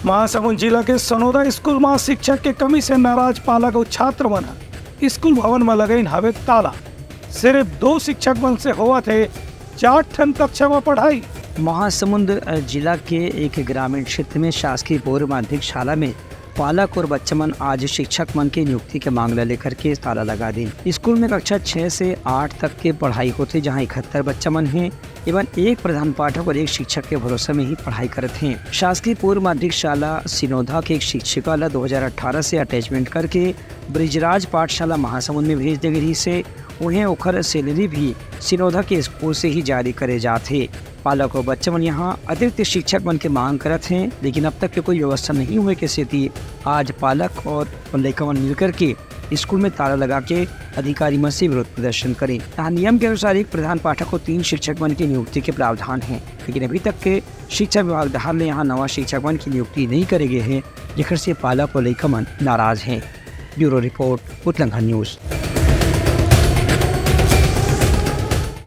महासमुंद जिला के सनोदा स्कूल में शिक्षक के कमी से नाराज पालक और छात्र बना स्कूल भवन में लगे हवे ताला। सिर्फ 2 शिक्षक मन से हुआ थे 4 ठन कक्षा में पढ़ाई। महासमुंद जिला के एक ग्रामीण क्षेत्र में शासकीय पूर्व माध्यमिक शाला में पालक और बच्चा मन आज शिक्षक मन की नियुक्ति के मामला लेकर के ताला लगा दी। स्कूल में कक्षा 6 से 8 तक के पढ़ाई होते, जहां 71 बच्चा मन हैं एवं एक प्रधान पाठक और एक शिक्षक के भरोसे में ही पढ़ाई करते हैं। शासकीय पूर्व माध्यमिक शाला सिनोदा के एक शिक्षिका 2018 से अटैचमेंट करके ब्रिजराज पाठशाला महासमुंद में भेज दी गई से उन्हें ओखर सैलरी भी सिनोदा के स्कूल से ही जारी करे जाते। पालक और बच्चे मन यहाँ अतिरिक्त शिक्षक बन के मांग करते हैं, लेकिन अब तक के कोई व्यवस्था नहीं हुए के स्थिति आज पालक और लड़का मन मिलकर के स्कूल में ताला लगा के अधिकारी मन से विरोध प्रदर्शन करें। यहाँ नियम के अनुसार एक प्रधान पाठक और 3 शिक्षक बन की नियुक्ति के प्रावधान है, लेकिन अभी तक के शिक्षा विभाग दहार ने यहाँ नवा शिक्षक बन की नियुक्ति नहीं करे गए हैं, जिससे पालक और लड़का मन नाराज हैं। ब्यूरो रिपोर्ट, उतलंघन न्यूज़।